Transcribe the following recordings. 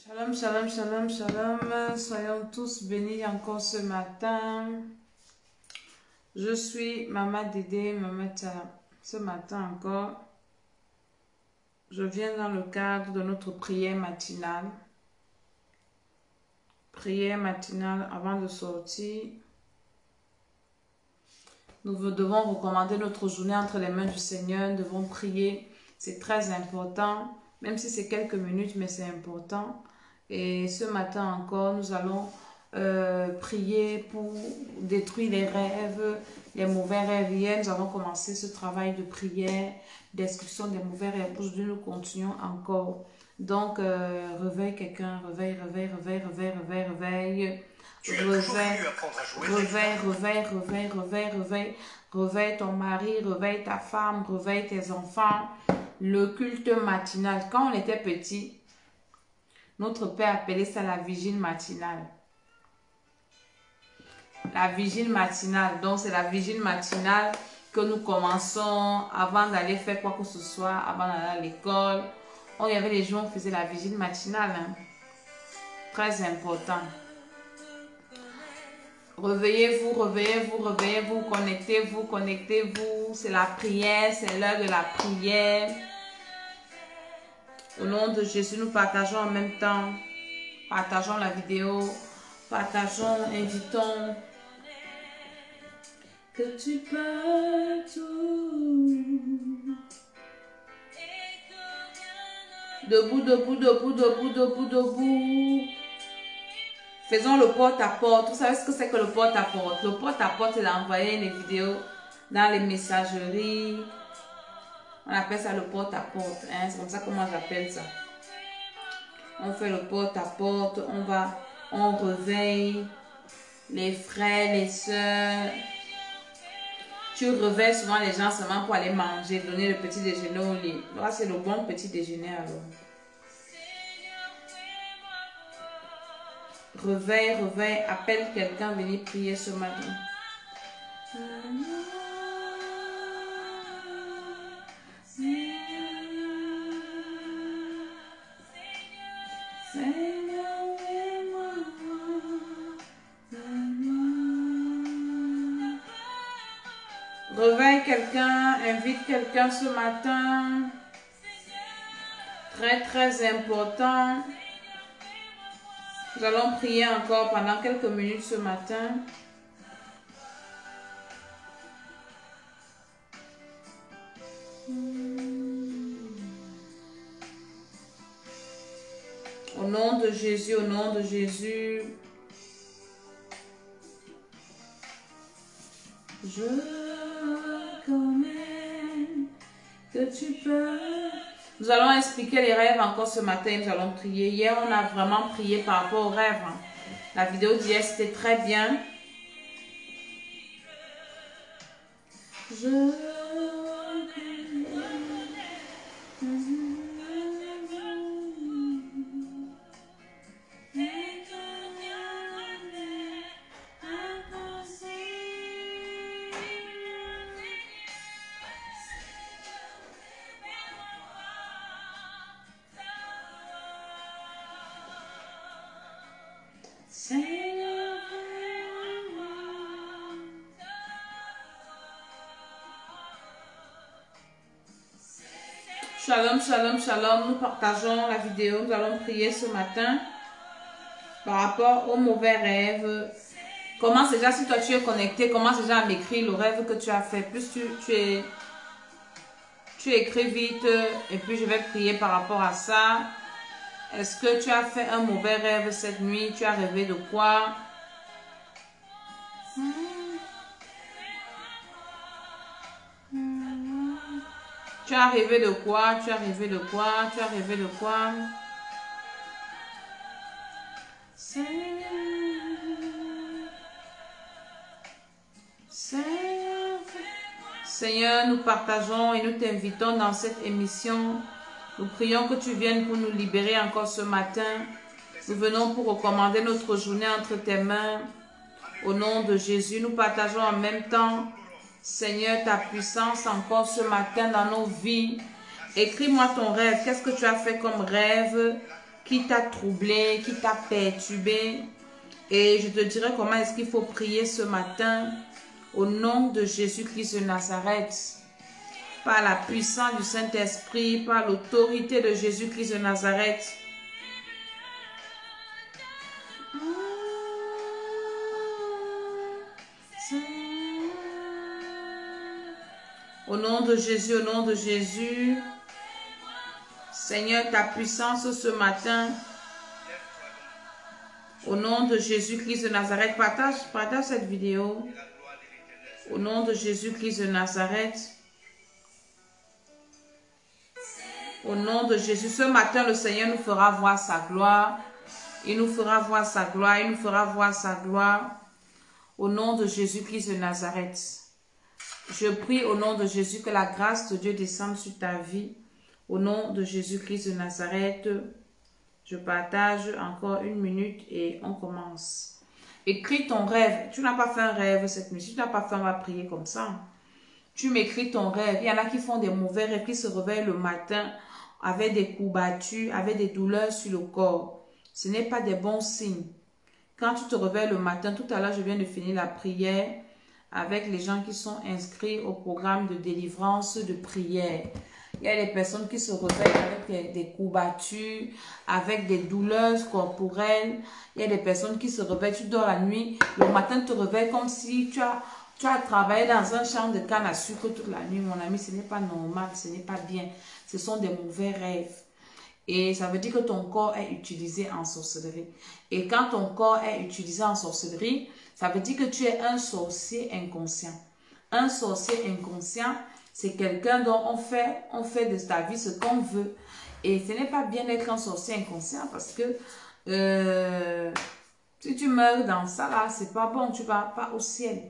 Shalom, shalom, shalom, shalom. Soyons tous bénis encore ce matin. Je suis Maman Dédé, Maman Tcha. Ce matin encore, je viens dans le cadre de notre prière matinale. Prière matinale avant de sortir. Nous devons recommander notre journée entre les mains du Seigneur. Nous devons prier. C'est très important. Même si c'est quelques minutes, mais c'est important. Et ce matin encore, nous allons prier pour détruire les rêves, les mauvais rêves. Hier, nous avons commencé ce travail de prière, destruction des mauvais rêves. Aujourd'hui, nous continuons encore. Donc, réveille quelqu'un, réveille, réveille, réveille, réveille, réveille, réveille. Réveille ton mari, réveille ta femme, réveille tes enfants. Le culte matinal. Quand on était petit, notre père appelait ça la vigile matinale. La vigile matinale. Donc, c'est la vigile matinale que nous commençons avant d'aller faire quoi que ce soit, avant d'aller à l'école. Il y avait les jours où on faisait la vigile matinale. Hein. Très important. Réveillez-vous, réveillez-vous, réveillez-vous, connectez-vous, connectez-vous. C'est la prière, c'est l'heure de la prière. Au nom de Jésus, nous partageons en même temps. Partageons la vidéo. Partageons, invitons. Que tu peux tout. Debout, debout, debout, debout, debout, debout. Faisons le porte-à-porte. Vous savez ce que c'est que le porte-à-porte? Le porte-à-porte, c'est d'envoyer les vidéos dans les messageries. On appelle ça le porte-à-porte. Hein? C'est comme ça que moi j'appelle ça. On fait le porte-à-porte. On réveille les frères, les soeurs. Tu réveilles souvent les gens seulement pour aller manger, donner le petit déjeuner au lit. Là, c'est le bon petit déjeuner alors. Réveille, réveille, appelle quelqu'un, venez prier ce matin. Réveille quelqu'un, invite quelqu'un ce matin. Très, très important. Nous allons prier encore pendant quelques minutes ce matin. Au nom de Jésus, au nom de Jésus. Je reconnais que tu peux. Nous allons expliquer les rêves encore ce matin. Nous allons prier. Hier, on a vraiment prié par rapport aux rêves. La vidéo d'hier, c'était très bien. Shalom, shalom, shalom. Nous partageons la vidéo. Nous allons prier ce matin par rapport aux mauvais rêves. Commence déjà, si toi tu es connecté, commence déjà à m'écrire le rêve que tu as fait. Plus tu écris vite et puis je vais prier par rapport à ça. Est-ce que tu as fait un mauvais rêve cette nuit? Tu as rêvé de quoi? Tu as rêvé de quoi? Tu as rêvé de quoi? Tu as rêvé de quoi? Seigneur, nous partageons et nous t'invitons dans cette émission. Nous prions que tu viennes pour nous libérer encore ce matin. Nous venons pour recommander notre journée entre tes mains. Au nom de Jésus, nous partageons en même temps, Seigneur, ta puissance encore ce matin dans nos vies. Écris-moi ton rêve. Qu'est-ce que tu as fait comme rêve? qui t'a troublé, qui t'a perturbé. Et je te dirai comment est-ce qu'il faut prier ce matin au nom de Jésus-Christ de Nazareth. Par la puissance du Saint-Esprit, par l'autorité de Jésus-Christ de Nazareth. Au nom de Jésus, au nom de Jésus. Seigneur, ta puissance ce matin. Au nom de Jésus-Christ de Nazareth. Partage cette vidéo. Au nom de Jésus-Christ de Nazareth. Au nom de Jésus, ce matin, le Seigneur nous fera voir sa gloire. Il nous fera voir sa gloire. Il nous fera voir sa gloire. Au nom de Jésus-Christ de Nazareth. Je prie au nom de Jésus que la grâce de Dieu descende sur ta vie. Au nom de Jésus-Christ de Nazareth, je partage encore 1 minute et on commence. Écris ton rêve. Tu n'as pas fait un rêve cette nuit. Si tu n'as pas fait, on va prier comme ça. Tu m'écris ton rêve. Il y en a qui font des mauvais rêves, qui se réveillent le matin avec des coups battus, avec des douleurs sur le corps. Ce n'est pas des bons signes. Quand tu te réveilles le matin, tout à l'heure, je viens de finir la prière avec les gens qui sont inscrits au programme de délivrance de prière. Il y a des personnes qui se réveillent avec des coups battus, avec des douleurs corporelles. Il y a des personnes qui se réveillent, tu dors la nuit, le matin tu te réveilles comme si tu as travaillé dans un champ de canne à sucre toute la nuit. Mon ami, ce n'est pas normal, ce n'est pas bien. Ce sont des mauvais rêves. Et ça veut dire que ton corps est utilisé en sorcellerie. Et quand ton corps est utilisé en sorcellerie, ça veut dire que tu es un sorcier inconscient. Un sorcier inconscient, c'est quelqu'un dont on fait de ta vie ce qu'on veut. Et ce n'est pas bien d'être un sorcier inconscient parce que si tu meurs dans ça, là, c'est pas bon, tu vas pas au ciel.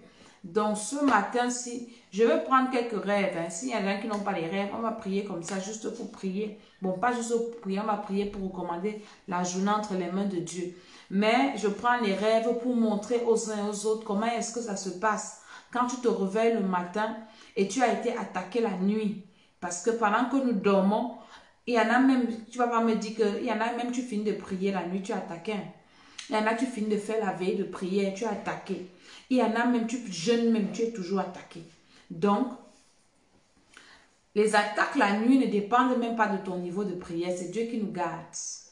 Donc ce matin, si je vais prendre quelques rêves, hein. S'il y en a qui n'ont pas les rêves, on va prier comme ça, juste pour prier. Bon, pas juste pour prier, on va prier pour recommander la journée entre les mains de Dieu. Mais je prends les rêves pour montrer aux uns et aux autres comment est-ce que ça se passe. Quand tu te réveilles le matin et tu as été attaqué la nuit. Parce que pendant que nous dormons, il y en a même, tu vas pas me dire que, il y en a même, tu finis de prier la nuit, tu es attaqué. Il y en a, tu finis de faire la veille de prière, tu es attaqué. Il y en a même, tu jeûnes même, tu es toujours attaqué. Donc, les attaques la nuit ne dépendent même pas de ton niveau de prière. C'est Dieu qui nous garde.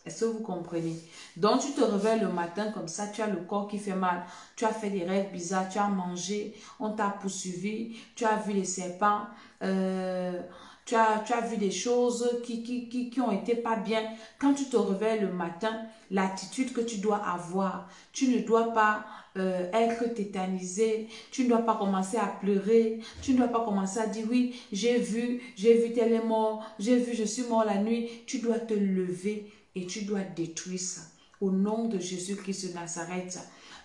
Est-ce que vous comprenez? Donc, tu te réveilles le matin comme ça, tu as le corps qui fait mal. Tu as fait des rêves bizarres, tu as mangé, on t'a poursuivi, tu as vu les serpents, tu as vu des choses qui ont été pas bien. Quand tu te réveilles le matin, l'attitude que tu dois avoir, tu ne dois pas être tétanisé, tu ne dois pas commencer à pleurer, tu ne dois pas commencer à dire oui, j'ai vu tel est mort, j'ai vu, je suis mort la nuit. Tu dois te lever et tu dois détruire ça. Au nom de Jésus-Christ de Nazareth.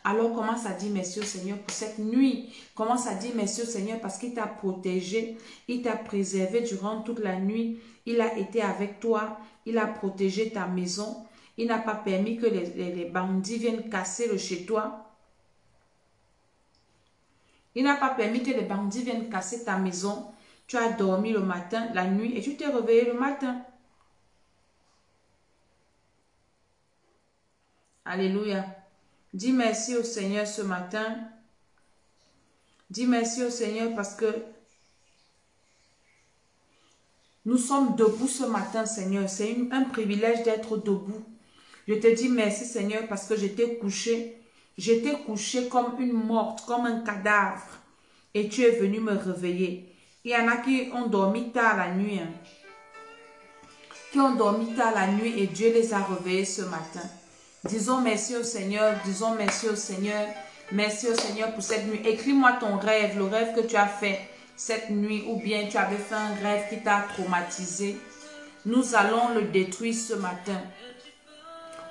Alors commence à dire merci au Seigneur pour cette nuit. Commence à dire merci au Seigneur parce qu'il t'a protégé, il t'a préservé durant toute la nuit. Il a été avec toi, il a protégé ta maison. Il n'a pas permis que les bandits viennent casser le chez toi. Il n'a pas permis que les bandits viennent casser ta maison. Tu as dormi le matin, la nuit et tu t'es réveillé le matin. Alléluia. Dis merci au Seigneur ce matin. Dis merci au Seigneur parce que nous sommes debout ce matin, Seigneur. C'est un privilège d'être debout. Je te dis merci, Seigneur, parce que j'étais couché. J'étais couché comme une morte, comme un cadavre. Et tu es venu me réveiller. Il y en a qui ont dormi tard la nuit. Hein. Qui ont dormi tard la nuit et Dieu les a réveillés ce matin. Disons merci au Seigneur, disons merci au Seigneur. Merci au Seigneur pour cette nuit. Écris-moi ton rêve, le rêve que tu as fait cette nuit ou bien tu avais fait un rêve qui t'a traumatisé. Nous allons le détruire ce matin.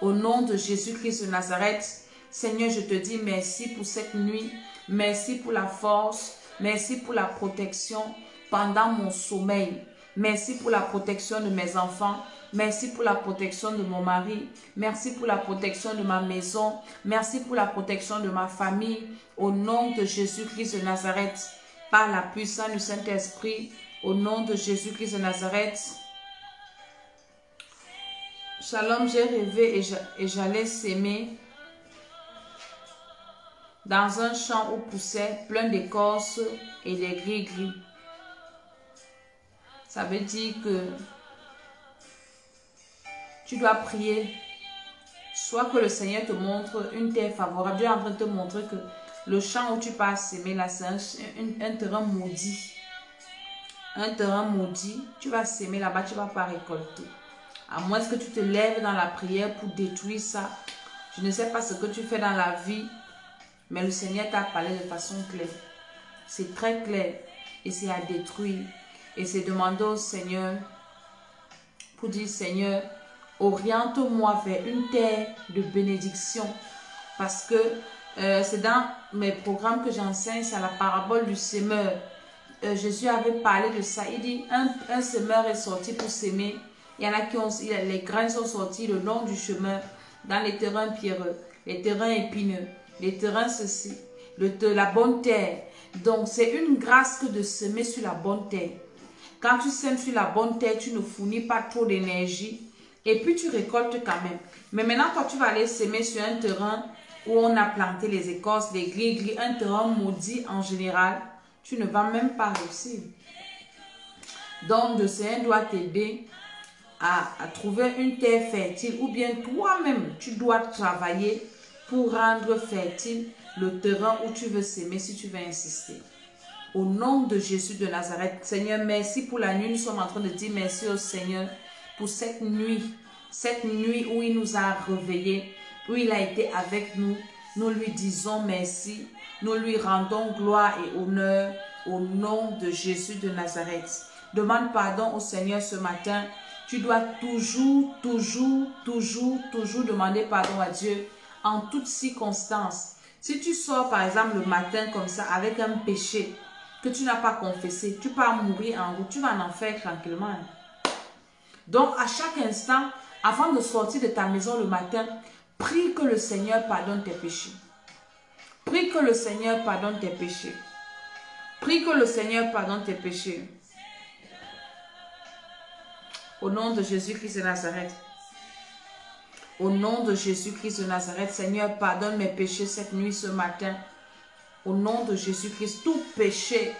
Au nom de Jésus-Christ de Nazareth, Seigneur, je te dis merci pour cette nuit. Merci pour la force. Merci pour la protection pendant mon sommeil. Merci pour la protection de mes enfants. Merci pour la protection de mon mari. Merci pour la protection de ma maison. Merci pour la protection de ma famille. Au nom de Jésus-Christ de Nazareth, par la puissance du Saint-Esprit, au nom de Jésus-Christ de Nazareth. Shalom, j'ai rêvé et j'allais s'aimer dans un champ où poussait plein d'écorces et des gris-gris. Ça veut dire que tu dois prier. Soit que le Seigneur te montre une terre favorable. Dieu est en train de te montrer que le champ où tu pars s'aimer là, c'est un terrain maudit. Un terrain maudit. Tu vas s'aimer là-bas, tu ne vas pas récolter. À moins que tu te lèves dans la prière pour détruire ça. Je ne sais pas ce que tu fais dans la vie, mais le Seigneur t'a parlé de façon claire. C'est très clair et c'est à détruire. Et c'est demander au Seigneur pour dire, Seigneur, oriente-moi vers une terre de bénédiction. Parce que c'est dans mes programmes que j'enseigne, c'est la parabole du semeur. Jésus avait parlé de ça. Il dit, un semeur est sorti pour s'aimer. Il y en a qui ont, les graines sont sorties le long du chemin, dans les terrains pierreux, les terrains épineux, les terrains ceci, la bonne terre. Donc, c'est une grâce que de semer sur la bonne terre. Quand tu sèmes sur la bonne terre, tu ne fournis pas trop d'énergie et puis tu récoltes quand même. Mais maintenant, quand tu vas aller semer sur un terrain où on a planté les écorces, les gris-gris, un terrain maudit en général, tu ne vas même pas réussir. Donc, le Seigneur doit t'aider à trouver une terre fertile ou bien toi-même, tu dois travailler pour rendre fertile le terrain où tu veux s'aimer si tu veux insister. Au nom de Jésus de Nazareth, Seigneur, merci pour la nuit. Nous sommes en train de dire merci au Seigneur pour cette nuit où il nous a réveillés, où il a été avec nous. Nous lui disons merci, nous lui rendons gloire et honneur au nom de Jésus de Nazareth. Demande pardon au Seigneur ce matin. Tu dois toujours demander pardon à Dieu en toutes circonstances. Si tu sors par exemple le matin comme ça avec un péché que tu n'as pas confessé, tu vas mourir en route, tu vas en enfer tranquillement. Donc à chaque instant, avant de sortir de ta maison le matin, prie que le Seigneur pardonne tes péchés. Prie que le Seigneur pardonne tes péchés. Prie que le Seigneur pardonne tes péchés. Au nom de Jésus-Christ de Nazareth. Au nom de Jésus-Christ de Nazareth, Seigneur, pardonne mes péchés cette nuit, ce matin. Au nom de Jésus-Christ, tout péché,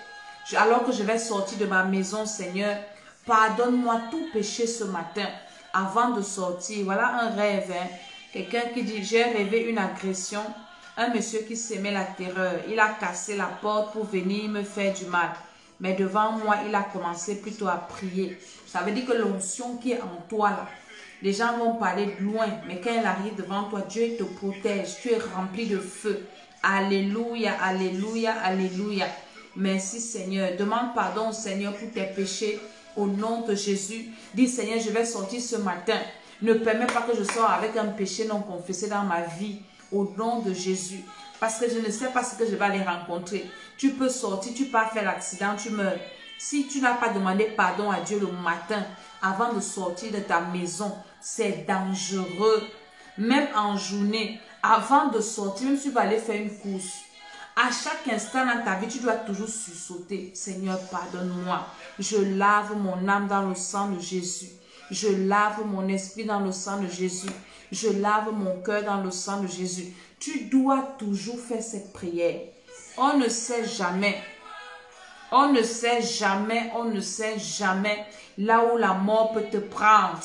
alors que je vais sortir de ma maison, Seigneur, pardonne-moi tout péché ce matin, avant de sortir. Voilà un rêve, hein? Quelqu'un qui dit, j'ai rêvé une agression, un monsieur qui s'aimait la terreur. Il a cassé la porte pour venir me faire du mal. Mais devant moi, il a commencé plutôt à prier. Ça veut dire que l'onction qui est en toi, là, les gens vont parler de loin, mais quand elle arrive devant toi, Dieu te protège. Tu es rempli de feu. Alléluia, alléluia, alléluia. Merci Seigneur. Demande pardon au Seigneur pour tes péchés. Au nom de Jésus. Dis Seigneur, je vais sortir ce matin. Ne permets pas que je sorte avec un péché non confessé dans ma vie. Au nom de Jésus. Parce que je ne sais pas ce que je vais aller rencontrer. Tu peux sortir, tu peux faire l'accident, tu meurs. Si tu n'as pas demandé pardon à Dieu le matin, avant de sortir de ta maison, c'est dangereux. Même en journée, avant de sortir, même si tu vas aller faire une course, à chaque instant dans ta vie, tu dois toujours sursauter. Seigneur, pardonne-moi. Je lave mon âme dans le sang de Jésus. Je lave mon esprit dans le sang de Jésus. Je lave mon cœur dans le sang de Jésus. Tu dois toujours faire cette prière. On ne sait jamais. On ne sait jamais, on ne sait jamais là où la mort peut te prendre.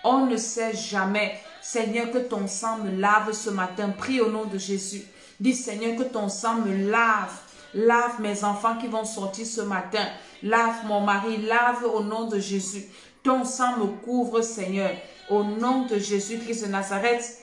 On ne sait jamais. Seigneur, que ton sang me lave ce matin. Prie au nom de Jésus. Dis Seigneur, que ton sang me lave. Lave mes enfants qui vont sortir ce matin. Lave mon mari. Lave au nom de Jésus. Ton sang me couvre, Seigneur. Au nom de Jésus-Christ de Nazareth.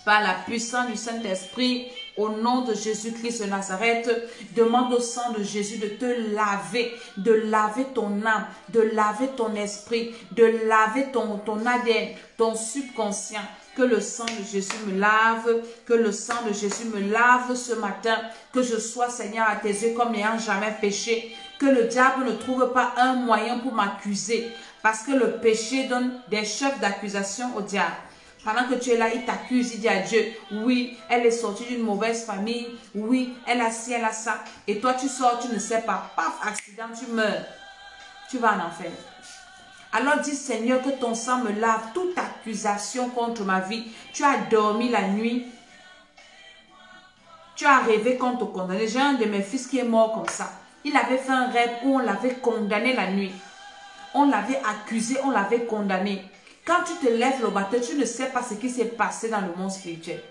Par la puissance du Saint-Esprit, au nom de Jésus-Christ de Nazareth, demande au sang de Jésus de te laver ton âme, de laver ton esprit, de laver ton ADN, ton subconscient. Que le sang de Jésus me lave, que le sang de Jésus me lave ce matin, que je sois, Seigneur, à tes yeux comme n'ayant jamais péché, que le diable ne trouve pas un moyen pour m'accuser, parce que le péché donne des chefs d'accusation au diable. Pendant que tu es là, il t'accuse, il dit à Dieu, oui, elle est sortie d'une mauvaise famille, oui, elle a ci, elle a ça. Et toi, tu sors, tu ne sais pas, paf, accident, tu meurs. Tu vas en enfer. Alors dis, Seigneur, que ton sang me lave toute accusation d'accusations contre ma vie. Tu as dormi la nuit. Tu as rêvé qu'on te condamnait. J'ai un de mes fils qui est mort comme ça. Il avait fait un rêve où on l'avait condamné la nuit. On l'avait accusé, on l'avait condamné. Quand tu te lèves le matin, tu ne sais pas ce qui s'est passé dans le monde spirituel.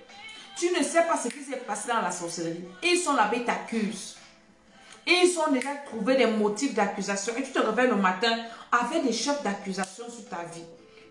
Tu ne sais pas ce qui s'est passé dans la sorcellerie. Ils sont là, ils t'accusent. Et ils ont déjà trouvé des motifs d'accusation. Et tu te réveilles le matin avec des chefs d'accusation sur ta vie.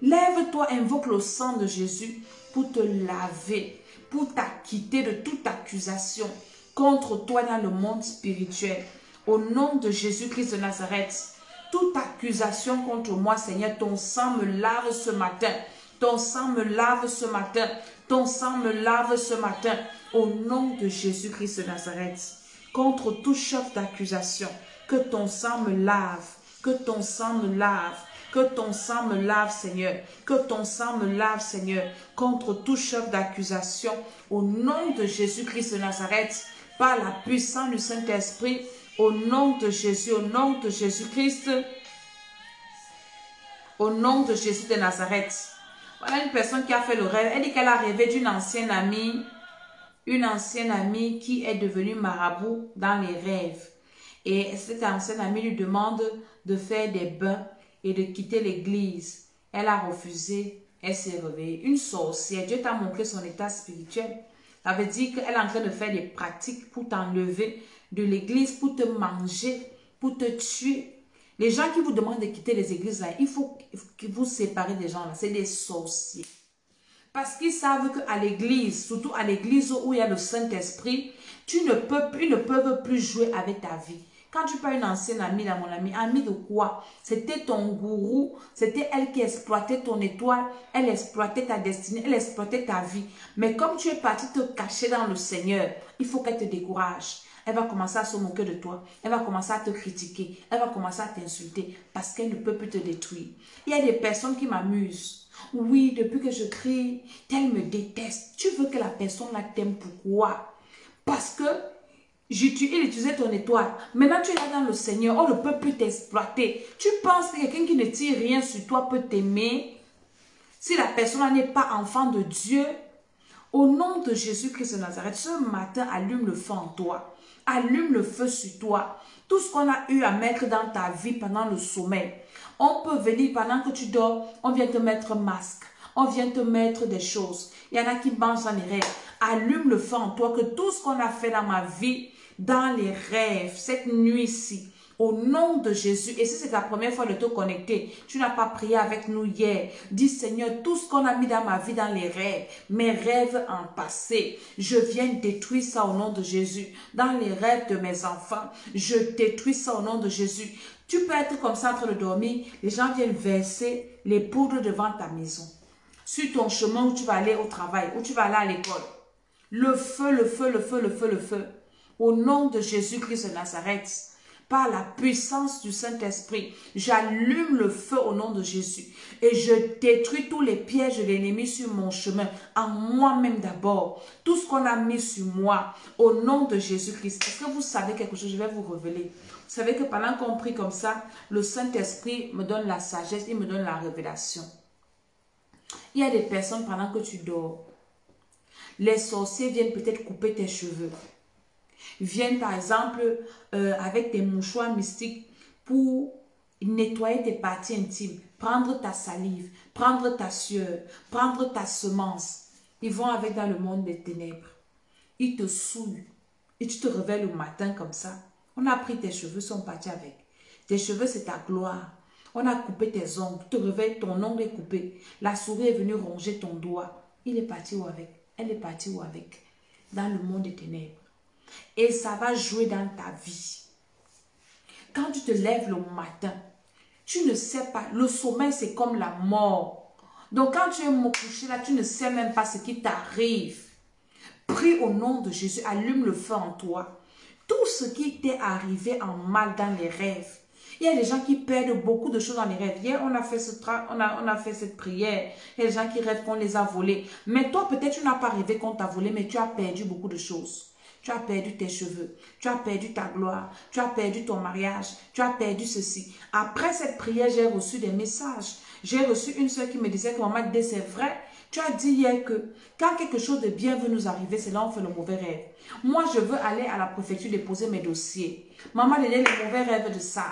Lève-toi, invoque le sang de Jésus pour te laver, pour t'acquitter de toute accusation contre toi dans le monde spirituel. Au nom de Jésus-Christ de Nazareth, toute accusation contre moi, Seigneur, ton sang me lave ce matin. Ton sang me lave ce matin. Ton sang me lave ce matin. Au nom de Jésus-Christ de Nazareth. Contre tout chef d'accusation, que ton sang me lave, que ton sang me lave, que ton sang me lave, Seigneur, que ton sang me lave, Seigneur, contre tout chef d'accusation, au nom de Jésus-Christ de Nazareth, par la puissance du Saint-Esprit, au nom de Jésus, au nom de Jésus-Christ, au nom de Jésus de Nazareth. Voilà une personne qui a fait le rêve, elle dit qu'elle a rêvé d'une ancienne amie, qui est devenue marabout dans les rêves. Et cette ancienne amie lui demande de faire des bains et de quitter l'église. Elle a refusé, elle s'est réveillée. Une sorcière, Dieu t'a montré son état spirituel. Ça veut dire qu'elle est en train de faire des pratiques pour t'enlever de l'église, pour te manger, pour te tuer. Les gens qui vous demandent de quitter les églises, là, il faut que vous séparez des gens là. C'est des sorciers. Parce qu'ils savent qu'à l'église, surtout à l'église où il y a le Saint-Esprit, ils ne peuvent plus jouer avec ta vie. Quand tu parles une ancienne amie, là, mon ami, amie de quoi? C'était ton gourou, c'était elle qui exploitait ton étoile, elle exploitait ta destinée, elle exploitait ta vie. Mais comme tu es parti te cacher dans le Seigneur, il faut qu'elle te décourage. Elle va commencer à se moquer de toi. Elle va commencer à te critiquer. Elle va commencer à t'insulter parce qu'elle ne peut plus te détruire. Il y a des personnes qui m'amusent. Oui, depuis que je crie, elle me déteste. Tu veux que la personne la t'aime, pourquoi? Parce que il utilisait ton étoile. Maintenant, tu es là dans le Seigneur. On ne peut plus t'exploiter. Tu penses que quelqu'un qui ne tire rien sur toi peut t'aimer? Si la personne n'est pas enfant de Dieu, au nom de Jésus-Christ de Nazareth, ce matin, allume le feu en toi. Allume le feu sur toi. Tout ce qu'on a eu à mettre dans ta vie pendant le sommeil. On peut venir pendant que tu dors, on vient te mettre un masque. On vient te mettre des choses. Il y en a qui mangent dans les rêves. Allume le feu en toi que tout ce qu'on a fait dans ma vie, dans les rêves, cette nuit-ci, au nom de Jésus, et si c'est ta première fois de te connecter, tu n'as pas prié avec nous hier, dis Seigneur, tout ce qu'on a mis dans ma vie, dans les rêves, mes rêves en passé, je viens détruire ça au nom de Jésus. Dans les rêves de mes enfants, je détruis ça au nom de Jésus. Tu peux être comme ça en train de dormir, les gens viennent verser les poudres devant ta maison, sur ton chemin où tu vas aller au travail, où tu vas aller à l'école. Le feu, le feu, le feu, le feu, le feu. Au nom de Jésus-Christ de Nazareth, par la puissance du Saint-Esprit, j'allume le feu au nom de Jésus et je détruis tous les pièges de l'ennemi sur mon chemin, en moi-même d'abord. Tout ce qu'on a mis sur moi, au nom de Jésus-Christ. Est-ce que vous savez quelque chose? Je vais vous révéler. Vous savez que pendant qu'on prie comme ça, le Saint-Esprit me donne la sagesse, il me donne la révélation. Il y a des personnes pendant que tu dors, les sorciers viennent peut-être couper tes cheveux. Viennent par exemple avec des mouchoirs mystiques pour nettoyer tes parties intimes, prendre ta salive, prendre ta sueur, prendre ta semence. Ils vont avec dans le monde des ténèbres. Ils te saoulent et tu te réveilles le matin comme ça. On a pris tes cheveux, sont partis avec. Tes cheveux, c'est ta gloire. On a coupé tes ongles. Tu te réveilles, ton ongle est coupé. La souris est venue ronger ton doigt. Il est parti où avec? Elle est partie où avec? Dans le monde des ténèbres. Et ça va jouer dans ta vie. Quand tu te lèves le matin, tu ne sais pas. Le sommeil, c'est comme la mort. Donc quand tu es couché là, tu ne sais même pas ce qui t'arrive. Prie au nom de Jésus. Allume le feu en toi. Tout ce qui t'est arrivé en mal dans les rêves. Il y a des gens qui perdent beaucoup de choses dans les rêves. Hier, on a fait cette prière. Il y a des gens qui rêvent qu'on les a volés. Mais toi, peut-être, tu n'as pas rêvé qu'on t'a volé, mais tu as perdu beaucoup de choses. tu as perdu tes cheveux, tu as perdu ta gloire, tu as perdu ton mariage, tu as perdu ceci. Après cette prière, j'ai reçu des messages. J'ai reçu une soeur qui me disait que maman dit c'est vrai. Tu as dit hier que quand quelque chose de bien veut nous arriver, c'est là où on fait le mauvais rêve. Moi, je veux aller à la préfecture déposer mes dossiers. Maman donnait le mauvais rêve de ça.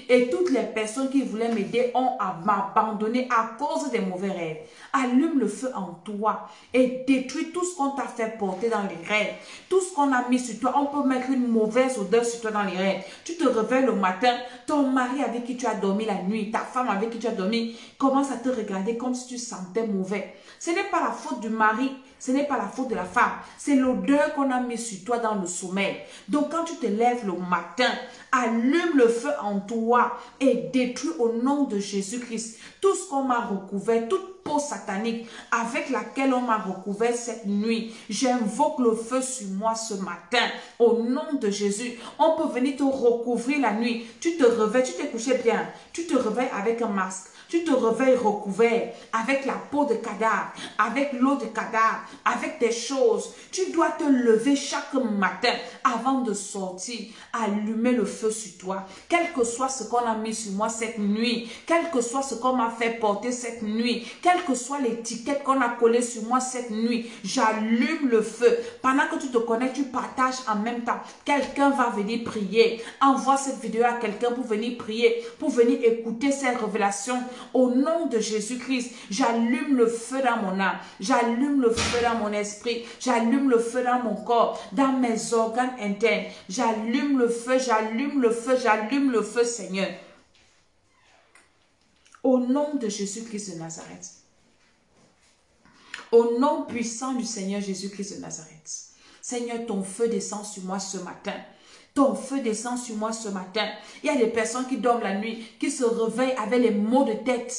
Et toutes les personnes qui voulaient m'aider ont abandonné à cause des mauvais rêves. Allume le feu en toi et détruis tout ce qu'on t'a fait porter dans les rêves. Tout ce qu'on a mis sur toi, on peut mettre une mauvaise odeur sur toi dans les rêves. Tu te réveilles le matin, ton mari avec qui tu as dormi la nuit, ta femme avec qui tu as dormi, commence à te regarder comme si tu sentais mauvais. Ce n'est pas la faute du mari, ce n'est pas la faute de la femme. C'est l'odeur qu'on a mis sur toi dans le sommeil. Donc quand tu te lèves le matin, allume le feu en toi et détruis au nom de Jésus-Christ tout ce qu'on m'a recouvert, toute peau satanique avec laquelle on m'a recouvert cette nuit. J'invoque le feu sur moi ce matin au nom de Jésus. On peut venir te recouvrir la nuit. Tu te réveilles, tu t'es couché bien. Tu te réveilles avec un masque. Tu te réveilles recouvert avec la peau de cadavre, avec l'eau de cadavre, avec des choses. Tu dois te lever chaque matin avant de sortir, allumer le feu sur toi. Quel que soit ce qu'on a mis sur moi cette nuit, quel que soit ce qu'on m'a fait porter cette nuit, quelle que soit l'étiquette qu'on a collée sur moi cette nuit, j'allume le feu. Pendant que tu te connectes, tu partages en même temps. Quelqu'un va venir prier. Envoie cette vidéo à quelqu'un pour venir prier, pour venir écouter ces révélations. Au nom de Jésus-Christ, j'allume le feu dans mon âme, j'allume le feu dans mon esprit, j'allume le feu dans mon corps, dans mes organes internes. J'allume le feu, j'allume le feu, j'allume le feu, Seigneur. Au nom de Jésus-Christ de Nazareth. Au nom puissant du Seigneur Jésus-Christ de Nazareth. Seigneur, ton feu descend sur moi ce matin. Ton feu descend sur moi ce matin. Il y a des personnes qui dorment la nuit, qui se réveillent avec les maux de tête.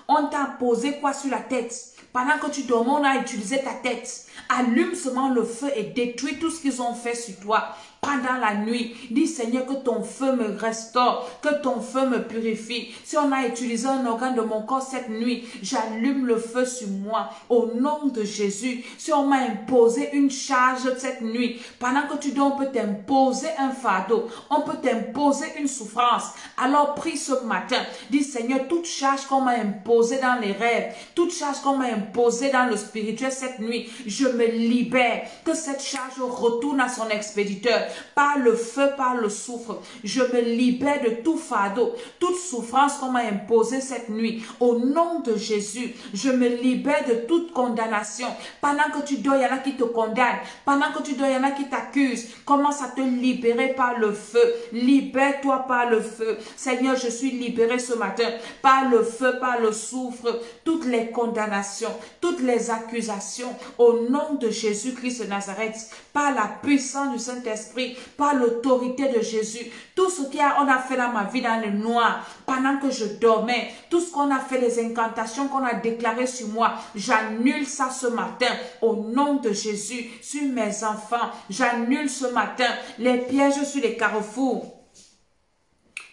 On t'a posé quoi sur la tête? Pendant que tu dormais, on a utilisé ta tête. Allume seulement le feu et détruis tout ce qu'ils ont fait sur toi pendant la nuit. Dis Seigneur que ton feu me restaure, que ton feu me purifie. Si on a utilisé un organe de mon corps cette nuit, j'allume le feu sur moi au nom de Jésus. Si on m'a imposé une charge cette nuit, pendant que tu dors, on peut t'imposer un fardeau, on peut t'imposer une souffrance. Alors prie ce matin, dis Seigneur, toute charge qu'on m'a imposée dans les rêves, toute charge qu'on m'a imposée dans le spirituel cette nuit, je me libère. Que cette charge retourne à son expéditeur. Par le feu, par le soufre, je me libère de tout fardeau, toute souffrance qu'on m'a imposée cette nuit. Au nom de Jésus, je me libère de toute condamnation. Pendant que tu dors, il y en a qui te condamnent. Pendant que tu dors, il y en a qui t'accusent. Commence à te libérer par le feu. Libère-toi par le feu. Seigneur, je suis libéré ce matin par le feu, par le soufre. Toutes les condamnations, toutes les accusations, au nom de Jésus-Christ de Nazareth, par la puissance du Saint-Esprit, par l'autorité de Jésus, tout ce qu'on a fait dans ma vie dans le noir, pendant que je dormais, tout ce qu'on a fait, les incantations qu'on a déclarées sur moi, j'annule ça ce matin, au nom de Jésus, sur mes enfants, j'annule ce matin les pièges sur les carrefours.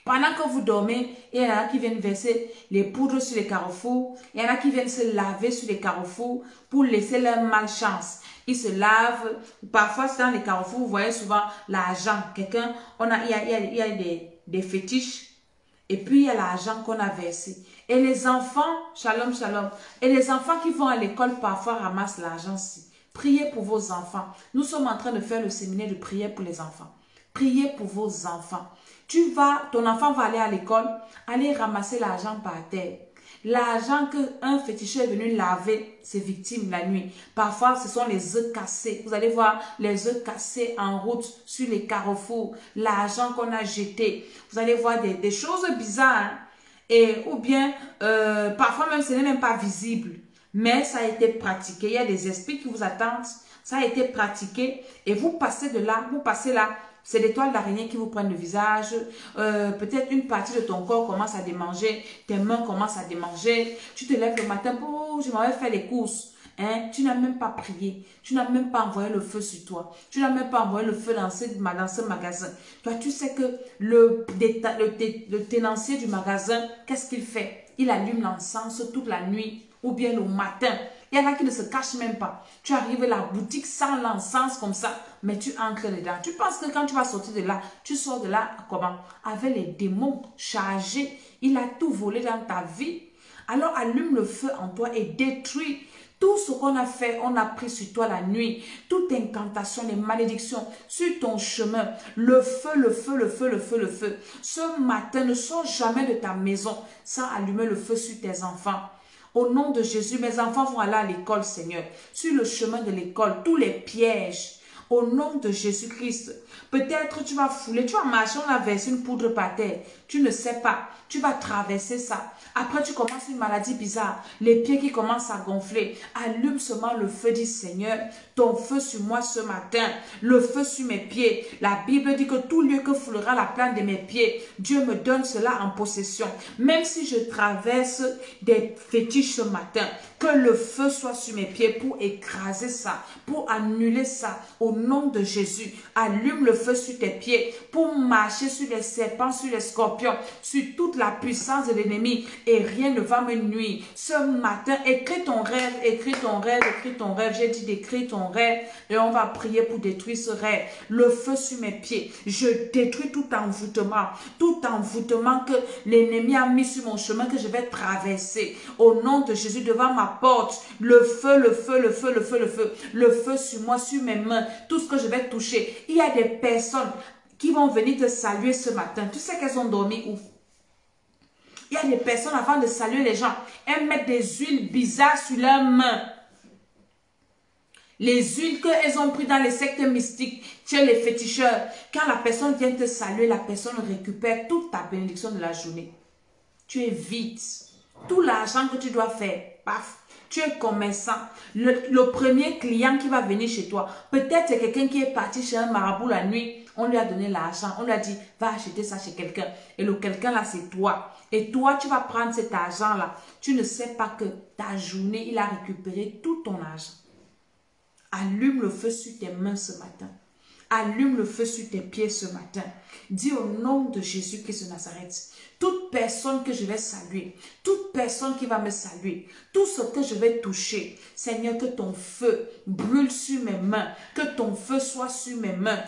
Pendant que vous dormez, il y en a qui viennent verser les poudres sur les carrefours, il y en a qui viennent se laver sur les carrefours pour laisser leur malchance. Ils se lavent. Parfois, dans les carrefours, vous voyez souvent l'argent. Quelqu'un, il y a des fétiches. Et puis, il y a l'argent qu'on a versé. Et les enfants, shalom, shalom. Et les enfants qui vont à l'école, parfois, ramassent l'argent-ci. Priez pour vos enfants. Nous sommes en train de faire le séminaire de prière pour les enfants. Priez pour vos enfants. Ton enfant va aller à l'école, aller ramasser l'argent par terre. L'argent qu'un féticheur est venu laver ses victimes la nuit. Parfois, ce sont les œufs cassés. Vous allez voir les œufs cassés en route sur les carrefours. L'argent qu'on a jeté. Vous allez voir des choses bizarres. Hein? Et, ou bien, parfois même, ce n'est même pas visible. Mais ça a été pratiqué. Il y a des esprits qui vous attendent. Ça a été pratiqué. Et vous passez de là, vous passez là. C'est des toiles d'araignée qui vous prennent le visage. Peut-être une partie de ton corps commence à démanger. Tes mains commencent à démanger. Tu te lèves le matin. Oh, je m'avais fait les courses. Hein? Tu n'as même pas prié. Tu n'as même pas envoyé le feu sur toi. Tu n'as même pas envoyé le feu dans ce magasin. Toi, tu sais que le tenancier du magasin, qu'est-ce qu'il fait? Il allume l'encens toute la nuit ou bien le matin. Il y en a qui ne se cachent même pas. Tu arrives à la boutique sans l'encens comme ça, mais tu entres dedans. Tu penses que quand tu vas sortir de là, tu sors de là comment? Avec les démons chargés. Il a tout volé dans ta vie. Alors allume le feu en toi et détruis tout ce qu'on a fait, on a pris sur toi la nuit, toute incantation, les malédictions sur ton chemin, le feu, le feu, le feu, le feu, le feu. Ce matin, ne sors jamais de ta maison sans allumer le feu sur tes enfants. Au nom de Jésus, mes enfants vont aller à l'école, Seigneur. Sur le chemin de l'école, tous les pièges, au nom de Jésus-Christ. Peut-être tu vas fouler, tu vas marcher, on a versé une poudre par terre. Tu ne sais pas, tu vas traverser ça. Après, tu commences une maladie bizarre. Les pieds qui commencent à gonfler. Allume seulement le feu, dit Seigneur. Ton feu sur moi ce matin. Le feu sur mes pieds. La Bible dit que tout lieu que foulera la plante de mes pieds, Dieu me donne cela en possession. Même si je traverse des fétiches ce matin, que le feu soit sur mes pieds pour écraser ça, pour annuler ça. Au nom de Jésus, allume le feu sur tes pieds pour marcher sur les serpents, sur les scorpions, sur toute la puissance de l'ennemi. Et rien ne va me nuire. Ce matin, écris ton rêve, écris ton rêve, écris ton rêve. J'ai dit d'écrire ton rêve et on va prier pour détruire ce rêve. Le feu sur mes pieds. Je détruis tout envoûtement que l'ennemi a mis sur mon chemin que je vais traverser. Au nom de Jésus, devant ma porte, le feu, le feu, le feu, le feu, le feu. Le feu sur moi, sur mes mains, tout ce que je vais toucher. Il y a des personnes qui vont venir te saluer ce matin. Tu sais qu'elles ont dormi où? Il y a des personnes, avant de saluer les gens, elles mettent des huiles bizarres sur leurs mains. Les huiles qu'elles ont prises dans les sectes mystiques, chez les féticheurs. Quand la personne vient te saluer, la personne récupère toute ta bénédiction de la journée. Tu es vide. Tout l'argent que tu dois faire, paf. Tu es commerçant. Le premier client qui va venir chez toi, peut-être c'est quelqu'un qui est parti chez un marabout la nuit. On lui a donné l'argent. On lui a dit, va acheter ça chez quelqu'un. Et le quelqu'un là, c'est toi. Et toi, tu vas prendre cet argent-là. Tu ne sais pas que ta journée, il a récupéré tout ton argent. Allume le feu sur tes mains ce matin. Allume le feu sur tes pieds ce matin. Dis au nom de Jésus-Christ de Nazareth. Toute personne que je vais saluer, toute personne qui va me saluer, tout ce que je vais toucher, Seigneur, que ton feu brûle sur mes mains, que ton feu soit sur mes mains,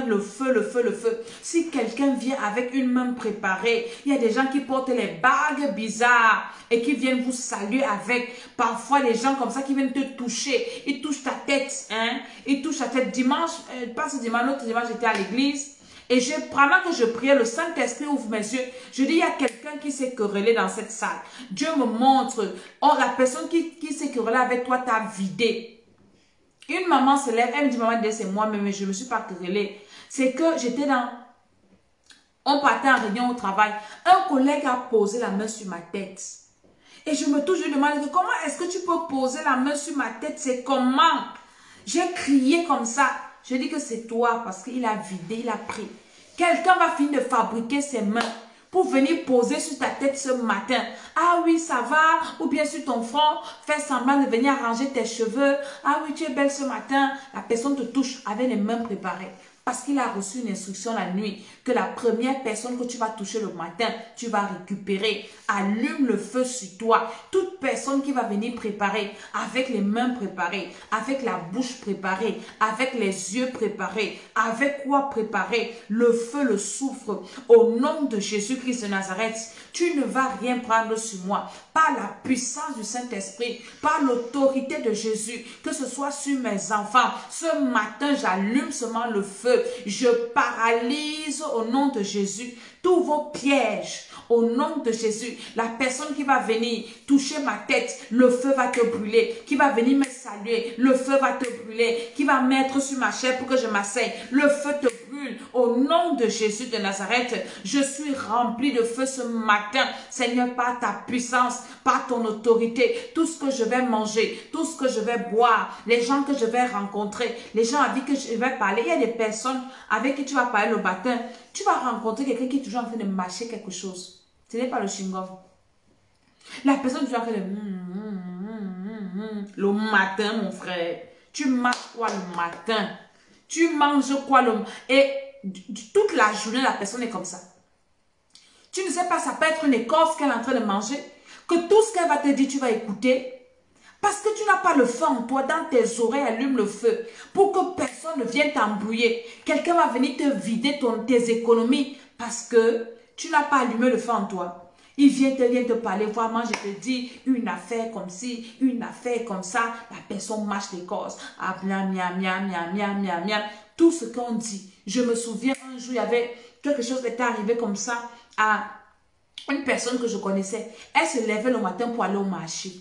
le feu, le feu, le feu. Si quelqu'un vient avec une main préparée, il y a des gens qui portent les bagues bizarres et qui viennent vous saluer avec. Parfois, les gens comme ça qui viennent te toucher, ils touchent ta tête, hein, ils touchent ta tête. Dimanche, pas ce dimanche, l'autre dimanche, j'étais à l'église. Et pendant que je priais, le Saint-Esprit ouvre mes yeux. Je dis, il y a quelqu'un qui s'est querellé dans cette salle. Dieu me montre, oh, la personne qui s'est querellée avec toi t'a vidé. Une maman se lève, elle me dit, maman, c'est moi-même, mais je ne me suis pas querellée. C'est que j'étais on partait en réunion au travail. Un collègue a posé la main sur ma tête. Et je me touche, je demande, comment est-ce que tu peux poser la main sur ma tête? C'est comment? J'ai crié comme ça. Je dis que c'est toi parce qu'il a vidé, il a pris. Quelqu'un va finir de fabriquer ses mains pour venir poser sur ta tête ce matin. Ah oui, ça va. Ou bien sur ton front, faire semblant de venir arranger tes cheveux. Ah oui, tu es belle ce matin. La personne te touche avec les mains préparées. Parce qu'il a reçu une instruction la nuit que la première personne que tu vas toucher le matin, tu vas récupérer. Allume le feu sur toi. Toute personne qui va venir préparer, avec les mains préparées, avec la bouche préparée, avec les yeux préparés, avec quoi préparer, le feu, le soufre. Au nom de Jésus-Christ de Nazareth, tu ne vas rien prendre sur moi. Par la puissance du Saint-Esprit, par l'autorité de Jésus, que ce soit sur mes enfants. Ce matin, j'allume seulement le feu. Je paralyse au nom de Jésus tous vos pièges. Au nom de Jésus, la personne qui va venir toucher ma tête, le feu va te brûler. Qui va venir me saluer, le feu va te brûler. Qui va mettre sur ma chair pour que je m'asseye, le feu te brûle. Au nom de Jésus de Nazareth, je suis rempli de feu ce matin. Seigneur, par ta puissance, par ton autorité, tout ce que je vais manger, tout ce que je vais boire, les gens que je vais rencontrer, les gens avec qui je vais parler. Il y a des personnes avec qui tu vas parler le matin. Tu vas rencontrer quelqu'un qui est toujours en train de mâcher quelque chose. Ce n'est pas le chewing-gum. La personne qui est toujours en train de... Le matin, mon frère. Tu manges quoi le matin? Tu manges quoi le... Et toute la journée, la personne est comme ça. Tu ne sais pas, ça peut être une écorce qu'elle est en train de manger. Que tout ce qu'elle va te dire, tu vas écouter. Parce que tu n'as pas le feu en toi, dans tes oreilles, allume le feu. Pour que personne ne vienne t'embrouiller. Quelqu'un va venir te vider tes économies parce que tu n'as pas allumé le feu en toi. Il vient te parler, voir, moi je te dis, une affaire comme ci, une affaire comme ça. La personne marche les causes. Ah, miam, miam, miam, miam, miam, miam, miam. Tout ce qu'on dit. Je me souviens un jour, il y avait quelque chose qui était arrivé comme ça à une personne que je connaissais. Elle se levait le matin pour aller au marché.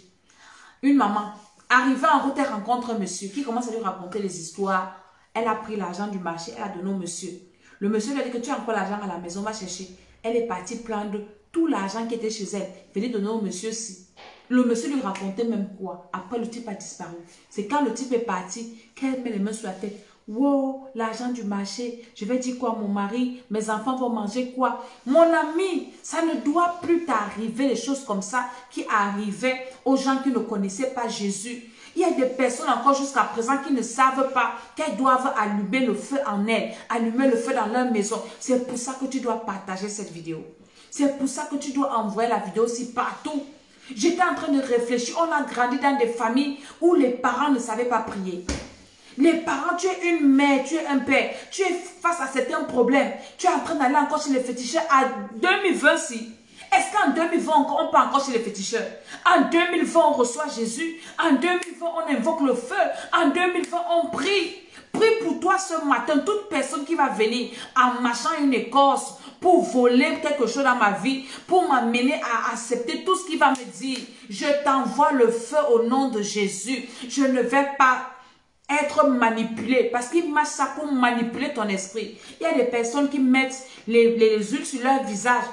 Une maman, arrivant en route, elle rencontre un monsieur qui commence à lui raconter les histoires. Elle a pris l'argent du marché, elle a donné au monsieur. Le monsieur lui a dit que tu as encore l'argent à la maison, va chercher. Elle est partie prendre tout l'argent qui était chez elle, venir donner au monsieur aussi. Le monsieur lui racontait même quoi. Après, le type a disparu. C'est quand le type est parti qu'elle met les mains sur la tête. Wow, l'argent du marché, je vais dire quoi à mon mari, mes enfants vont manger quoi? Mon ami, ça ne doit plus t'arriver les choses comme ça qui arrivaient aux gens qui ne connaissaient pas Jésus. Il y a des personnes encore jusqu'à présent qui ne savent pas qu'elles doivent allumer le feu en elles, allumer le feu dans leur maison. C'est pour ça que tu dois partager cette vidéo. C'est pour ça que tu dois envoyer la vidéo aussi partout. J'étais en train de réfléchir, on a grandi dans des familles où les parents ne savaient pas prier. Les parents, tu es une mère, tu es un père, tu es face à certains problèmes. Tu es en train d'aller encore chez les féticheurs à 2020 si. Est-ce qu'en 2020, on peut encore chez les féticheurs? En 2020, on reçoit Jésus. En 2020, on invoque le feu. En 2020, on prie. Prie pour toi ce matin, toute personne qui va venir en marchant une écorce pour voler quelque chose dans ma vie, pour m'amener à accepter tout ce qu'il va me dire. Je t'envoie le feu au nom de Jésus. Je ne vais pas être manipulé, parce qu'ils marchent ça pour manipuler ton esprit. Il y a des personnes qui mettent les huiles sur leur visage.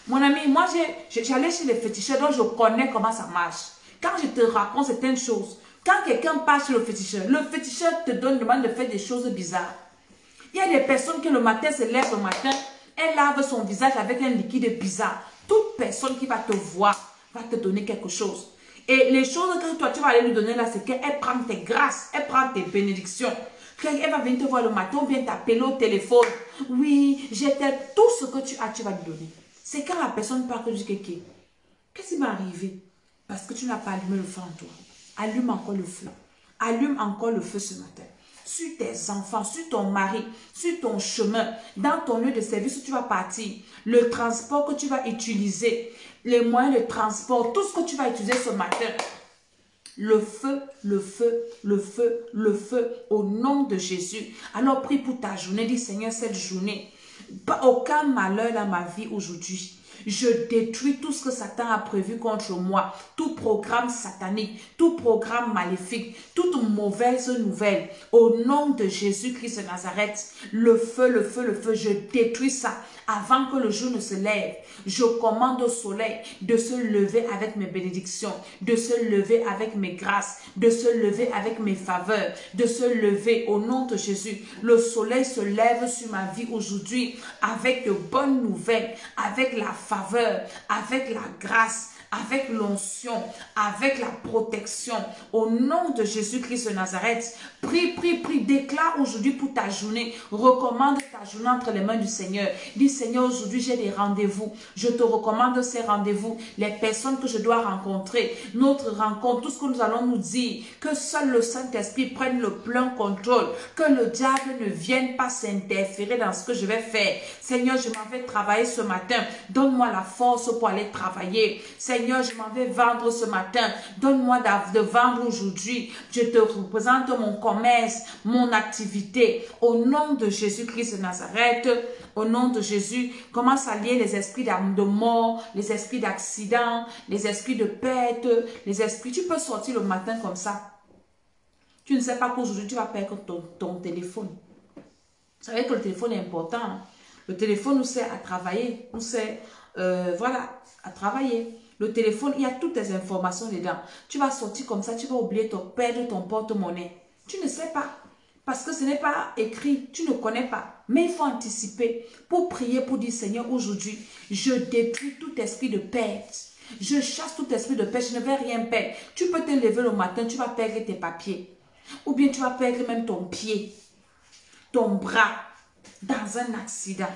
Mon ami, moi j'allais chez les féticheurs, donc je connais comment ça marche. Quand je te raconte certaines choses, quand quelqu'un passe chez le féticheur te demande de faire des choses bizarres. Il y a des personnes qui le matin se lèvent le matin, elle lave son visage avec un liquide bizarre. Toute personne qui va te voir va te donner quelque chose. Et les choses que toi, tu vas aller lui donner là, c'est qu'elle prend tes grâces, elle prend tes bénédictions. Elle va venir te voir le matin, on vient t'appeler au téléphone. Oui, j'étais tout ce que tu as, tu vas lui donner. C'est quand la personne parle que je dis qu'est-ce qui m'est arrivé? Parce que tu n'as pas allumé le feu en toi. Allume encore le feu. Allume encore le feu ce matin. Sur tes enfants, sur ton mari, sur ton chemin, dans ton lieu de service où tu vas partir, le transport que tu vas utiliser, les moyens de transport, tout ce que tu vas utiliser ce matin. Le feu, le feu, le feu, le feu, au nom de Jésus. Alors prie pour ta journée, dis Seigneur, cette journée, pas aucun malheur dans ma vie aujourd'hui. Je détruis tout ce que Satan a prévu contre moi, tout programme satanique, tout programme maléfique, toute mauvaise nouvelle. Au nom de Jésus-Christ de Nazareth, le feu, le feu, le feu, je détruis ça avant que le jour ne se lève. Je commande au soleil de se lever avec mes bénédictions, de se lever avec mes grâces, de se lever avec mes faveurs, de se lever au nom de Jésus. Le soleil se lève sur ma vie aujourd'hui avec de bonnes nouvelles, avec la faveur, avec la grâce, avec l'onction, avec la protection. Au nom de Jésus-Christ de Nazareth, prie, prie, prie, déclare aujourd'hui pour ta journée. Recommande ta journée entre les mains du Seigneur. Dis Seigneur, aujourd'hui j'ai des rendez-vous. Je te recommande ces rendez-vous. Les personnes que je dois rencontrer, notre rencontre, tout ce que nous allons nous dire. Que seul le Saint-Esprit prenne le plein contrôle. Que le diable ne vienne pas s'interférer dans ce que je vais faire. Seigneur, je m'en vais travailler ce matin. Donne-moi la force pour aller travailler. Seigneur, je m'en vais vendre ce matin. Donne-moi de vendre aujourd'hui. Je te représente mon commerce, mon activité. Au nom de Jésus-Christ de Nazareth, au nom de Jésus, commence à lier les esprits de mort, les esprits d'accident, les esprits de perte, les esprits. Tu peux sortir le matin comme ça. Tu ne sais pas qu'aujourd'hui tu vas perdre ton téléphone. Vous savez que le téléphone est important. Hein? Le téléphone nous sert à travailler, nous sert, voilà, à travailler. Le téléphone, il y a toutes tes informations dedans. Tu vas sortir comme ça, tu vas oublier perdre ton porte-monnaie. Tu ne sais pas. Parce que ce n'est pas écrit, tu ne connais pas. Mais il faut anticiper pour prier, pour dire Seigneur, aujourd'hui, je détruis tout esprit de perte. Je chasse tout esprit de perte, je ne vais rien perdre. Tu peux te lever le matin, tu vas perdre tes papiers. Ou bien tu vas perdre même ton pied, ton bras, dans un accident.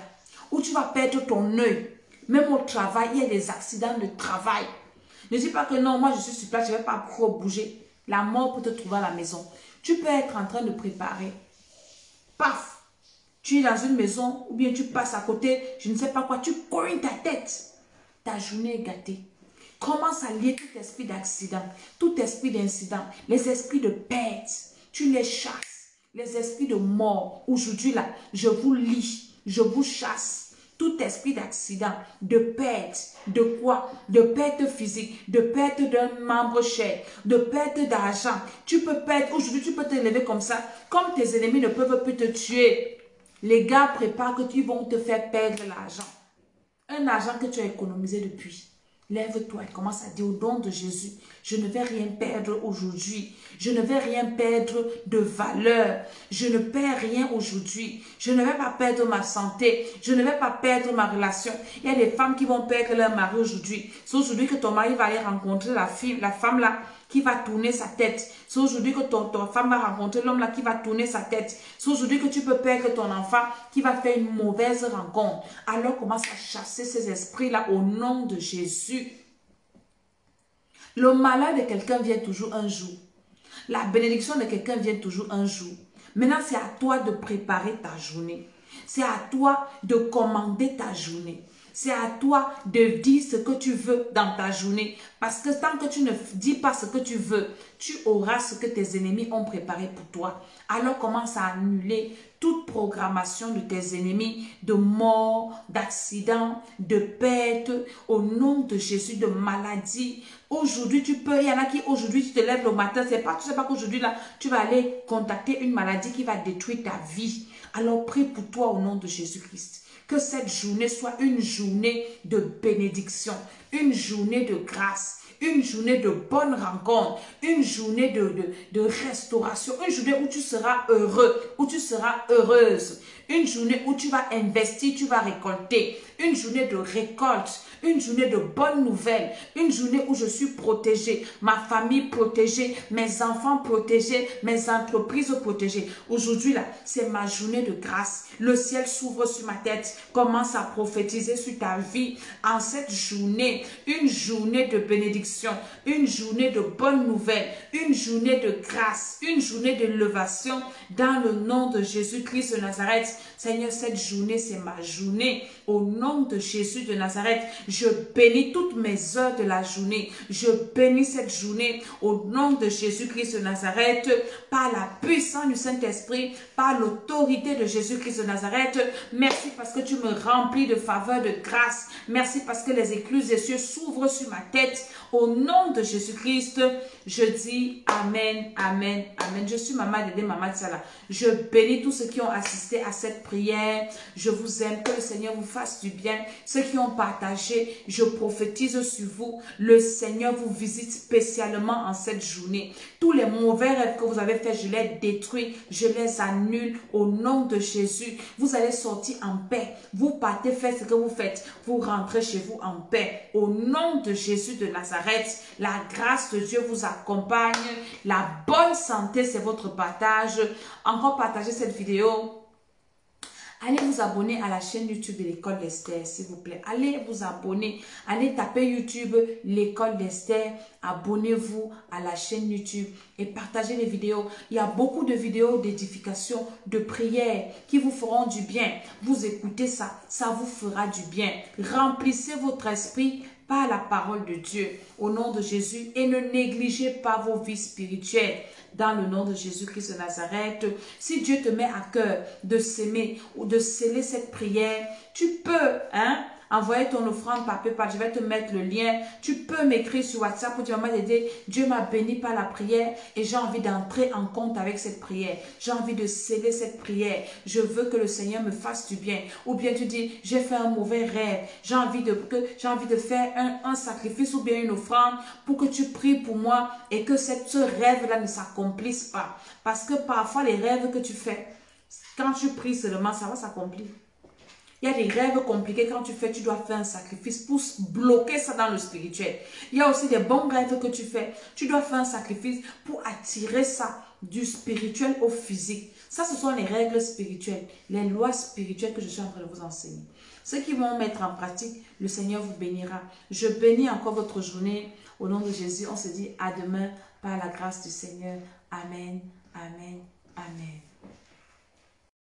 Ou tu vas perdre ton œil. Même au travail, il y a des accidents de travail. Ne dis pas que non, moi je suis sur place, je ne vais pas trop bouger. La mort peut te trouver à la maison. Tu peux être en train de préparer. Paf! Tu es dans une maison ou bien tu passes à côté, je ne sais pas quoi, tu cognes ta tête. Ta journée est gâtée. Commence à lier tout esprit d'accident, tout esprit d'incident, les esprits de perte. Tu les chasses. Les esprits de mort. Aujourd'hui là, je vous lis, je vous chasse. Tout esprit d'accident, de perte, de quoi? De perte physique, de perte d'un membre cher, de perte d'argent. Tu peux perdre, aujourd'hui tu peux te lever comme ça. Comme tes ennemis ne peuvent plus te tuer, les gars préparent que ils vont te faire perdre l'argent. Un argent que tu as économisé depuis. Lève-toi et commence à dire au nom de Jésus, je ne vais rien perdre aujourd'hui. Je ne vais rien perdre de valeur. Je ne perds rien aujourd'hui. Je ne vais pas perdre ma santé. Je ne vais pas perdre ma relation. Il y a des femmes qui vont perdre leur mari aujourd'hui. C'est aujourd'hui que ton mari va aller rencontrer la femme là qui va tourner sa tête. C'est aujourd'hui que ton femme va rencontrer l'homme là qui va tourner sa tête. C'est aujourd'hui que tu peux perdre ton enfant qui va faire une mauvaise rencontre. Alors commence à chasser ces esprits là au nom de Jésus. Le malheur de quelqu'un vient toujours un jour. La bénédiction de quelqu'un vient toujours un jour. Maintenant, c'est à toi de préparer ta journée. C'est à toi de commander ta journée. C'est à toi de dire ce que tu veux dans ta journée. Parce que tant que tu ne dis pas ce que tu veux, tu auras ce que tes ennemis ont préparé pour toi. Alors commence à annuler toute programmation de tes ennemis, de mort, d'accident, de perte, au nom de Jésus, de maladie. Aujourd'hui, il y en a qui aujourd'hui, tu te lèves le matin, tu ne sais pas qu'aujourd'hui, là, tu vas aller contacter une maladie qui va détruire ta vie. Alors prie pour toi au nom de Jésus-Christ. Que cette journée soit une journée de bénédiction, une journée de grâce, une journée de bonne rencontre, une journée de restauration, une journée où tu seras heureux, où tu seras heureuse, une journée où tu vas investir, tu vas récolter, une journée de récolte, une journée de bonnes nouvelles, une journée où je suis protégée, ma famille protégée, mes enfants protégés, mes entreprises protégées. Aujourd'hui là, c'est ma journée de grâce. Le ciel s'ouvre sur ma tête, commence à prophétiser sur ta vie en cette journée, une journée de bénédiction, une journée de bonnes nouvelles, une journée de grâce, une journée d'élévation dans le nom de Jésus-Christ de Nazareth. Seigneur, cette journée, c'est ma journée. Au nom de Jésus de Nazareth, je bénis toutes mes heures de la journée. Je bénis cette journée au nom de Jésus-Christ de Nazareth, par la puissance du Saint-Esprit, par l'autorité de Jésus-Christ de Nazareth. Merci parce que tu me remplis de faveur, de grâce. Merci parce que les écluses des cieux s'ouvrent sur ma tête. Au nom de Jésus-Christ, je dis Amen, Amen, Amen. Je suis Maman Dédé, Maman Tsala. Je bénis tous ceux qui ont assisté à cette prière. Je vous aime. Que le Seigneur vous fasse du bien. Ceux qui ont partagé, je prophétise sur vous. Le Seigneur vous visite spécialement en cette journée. Tous les mauvais rêves que vous avez faits, je les détruis. Je les annule au nom de Jésus. Vous allez sortir en paix. Vous partez faire ce que vous faites. Vous rentrez chez vous en paix. Au nom de Jésus de Nazareth, la grâce de Dieu vous accompagne. La bonne santé, c'est votre partage. Encore partagez cette vidéo. Allez vous abonner à la chaîne YouTube de l'école d'Esther, s'il vous plaît. Allez vous abonner. Allez taper YouTube, l'école d'Esther. Abonnez-vous à la chaîne YouTube et partagez les vidéos. Il y a beaucoup de vidéos d'édification, de prières qui vous feront du bien. Vous écoutez ça, ça vous fera du bien. Remplissez votre esprit par la parole de Dieu au nom de Jésus et ne négligez pas vos vies spirituelles. Dans le nom de Jésus-Christ de Nazareth, si Dieu te met à cœur de s'aimer ou de sceller cette prière, tu peux envoyer ton offrande par PayPal. Je vais te mettre le lien. Tu peux m'écrire sur WhatsApp pour dire, Maman Dédé, Dieu m'a béni par la prière et j'ai envie d'entrer en compte avec cette prière. J'ai envie de sceller cette prière. Je veux que le Seigneur me fasse du bien. Ou bien tu dis, j'ai fait un mauvais rêve. J'ai envie de faire un sacrifice ou bien une offrande pour que tu pries pour moi et que ce rêve-là ne s'accomplisse pas. Parce que parfois, les rêves que tu fais, quand tu pries seulement, ça va s'accomplir. Il y a des rêves compliqués. Quand tu dois faire un sacrifice pour bloquer ça dans le spirituel. Il y a aussi des bons rêves que tu fais. Tu dois faire un sacrifice pour attirer ça du spirituel au physique. Ça, ce sont les règles spirituelles, les lois spirituelles que je suis en train de vous enseigner. Ceux qui vont mettre en pratique, le Seigneur vous bénira. Je bénis encore votre journée. Au nom de Jésus, on se dit à demain. par la grâce du Seigneur. Amen, amen, amen.